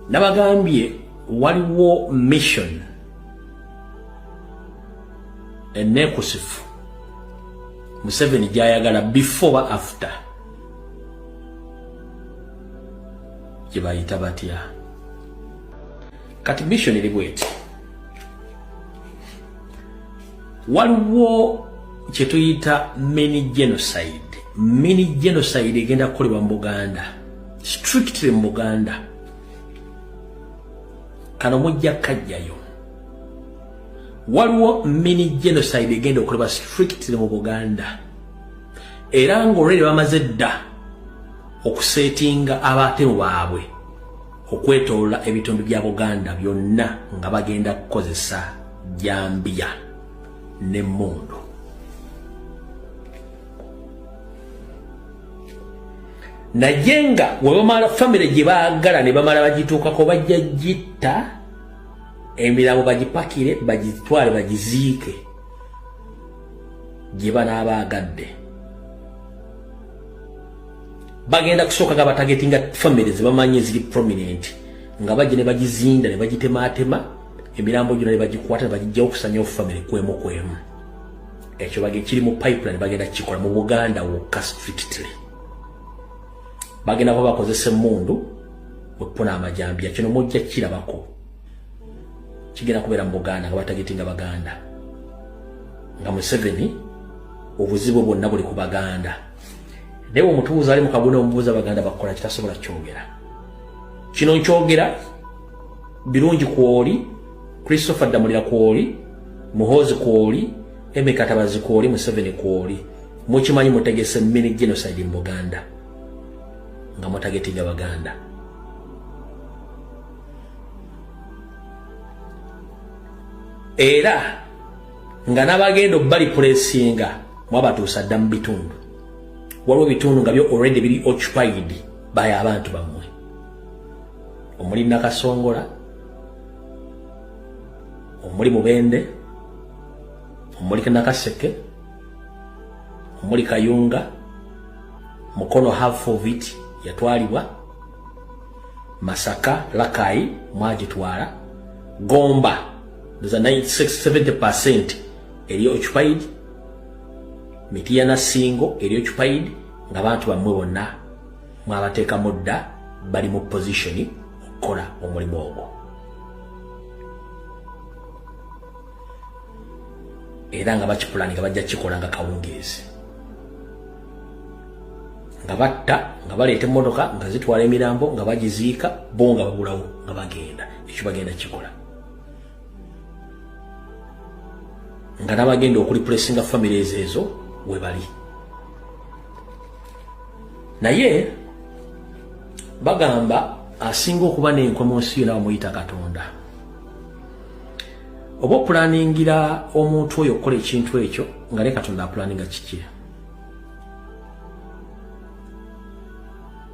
nabagambye waliwo mission enekusifu Museveni gyayagala before or after gyebayita batya kati mission eri bweti waliwo kyetuyita mini genocide egenda kukolebwa mu Buganda strictly mu Buganda kano mujja kajjayo waliwo mini genocide egenda okukolebwa strictly mu Buganda era ng'olweri bamaze dda okusetinga abatemu baabwe okwetoola ebitundu bya Buganda byonna nga bagenda kukozesa Jambia ne Mondo. Najenga webamala family gye baagala ne bamala bagituukako bajja gitta emirambo bagipakire bagitwale bagiziike gye banaabagadde. Bagenda kusooka nga batagetinga families bamanye ziri prominent nga bajje ne bagizinda ne bagitemaatema emirambo gyonna ne bagikwata ne bagijja okusanya family kwemu. Ekyo bage kiri mu pipeline bagenda kikola mu Buganda wokka strictly. Bagenda kuba bakozesa emmundu okupona amajambya kino mujja kirabako kigenda kubeera mu Buganda nga batagetinga Baganda nga Museveni obuzibu bwonna buli ku Baganda. Dewo mutuuza ali mu kabune omubuuza Baganda bakola kitasobola kyogera. Kino nkyogera birungi kwoli, Christopher Damulira kwoli, Muhoozi kwoli, Emeka Katabazi kwoli, Museveni kwoli. Mukimanyi mutegese mini genocide mu Buganda nga mutagetinga Baganda. Era nga nabagendo bali pulesinga mwabatuusa dda mu bitundu. Waliwo bitundu nga byo already biri occupied by abantu bamwe. Omuli Nakasongola, omuli Mubende, omuli Nakaseke, omuli Kayunga, Mukono half of it yatwalibwa, Masaka, Lakai, mwagitwala, Gomba, there's a 96-70% eri occupied, Mitiana Singo eri occupied, nga bantu bamwe bonna mwabateeka mudda bali mu position okukola omulimu ogwo. Era nga bakipulani nga bajja kikola nga kawungeezi. Nga batta, nga baleeta emmotoka, nga zitwala emirambo, nga bagiziika, bo nga babulawo nga bagenda. Ekyo bagenda kikola. Nga nabagenda okulipulesinga families ezo we bali. Naye bagamba asinga okuba n'enkwe mu nsi yonna bamuyita Katonda. Oba opulaningira omuntu oyo okukola ekintu ekyo nga ne Katonda apulaninga kiki.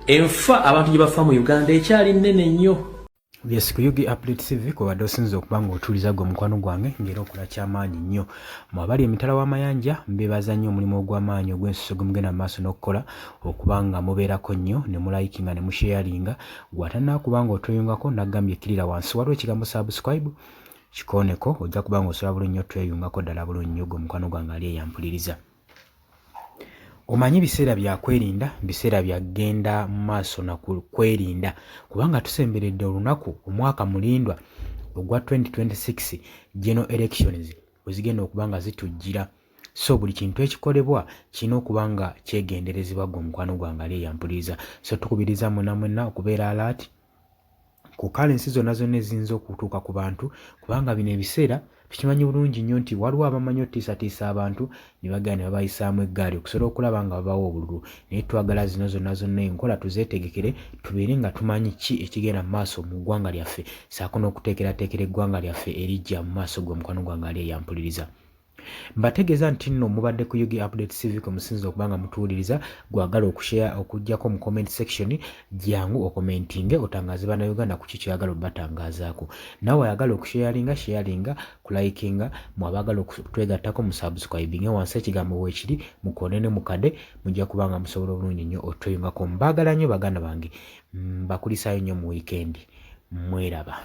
Enfa abantu gye bafa mu Uganda ekyali nnene nnyo. Yes, ku Yugi Update TV ko badosinzo okubanga otuliza gwe mukwano gwange ngero okola kyamaanyi nnyo. Mwabali emitala w'amayanja mbebaza nnyo omulimu ogw'amaanyi ogw'ensuso gumugenda maaso n'okukola okubanga mubeerako nnyo ne mulayikinga ne musharinga gwatana kubanga otweyungako nagambye kirira wansi waliwo ekigambo subscribe kikoneko ojja kubanga osobola bulungi nnyo tweyungako ddala bulungi nnyo gwe mukwano gwange ali eyampuliriza. Omanyi biseera bya kwerinda, biseera bya genda maaso na kwerinda kubanga tusemberedde olunaku omwaka mulindwa ogwa 2026 general elections wezigenda okubanga zitujjira. So buli kintu ekikolebwa kino okubanga kyegenderezebwa gwe mukwano gwange ali eyampuliriza. So tukubiriza mwenna okubeera alert ku currency zonna zonna eziyinza okutuuka ku bantu kubanga bino ebiseera tukimanyi bulungi nnyo nti waliwo abamanyi otiisatiisa abantu ne bagenda ne babayisaamu eggaali okusobola okulaba nga babawa obululu. Naye twagala zino zonna zonna enkola tuzeetegekere tubeere nga tumanyi ki ekigenda mu maaso mu ggwanga lyaffe saako n'okuteekerateekera eggwanga lyaffe erijja mu maaso gwe mukwano gwange ali eyampuliriza. Mbategeeza nti nno mubadde ku Yugi Update TV ko musinza okubanga mutuwuliriza gwagala okushare okujjako mu comment section jangu okomentinge otangaze bana Uganda ku kiki yagala obatangazaako. Nawe ayagala okusharinga kulaikinga mwabagala okutwegattako mu subscribing wansi ekigambo weekiri mukonene mukade mujja kubanga musobola obulungi nnyo otweyungako. Mbagala nnyo baganda bange mbakulisaayo nnyo mu weekend. mweraba.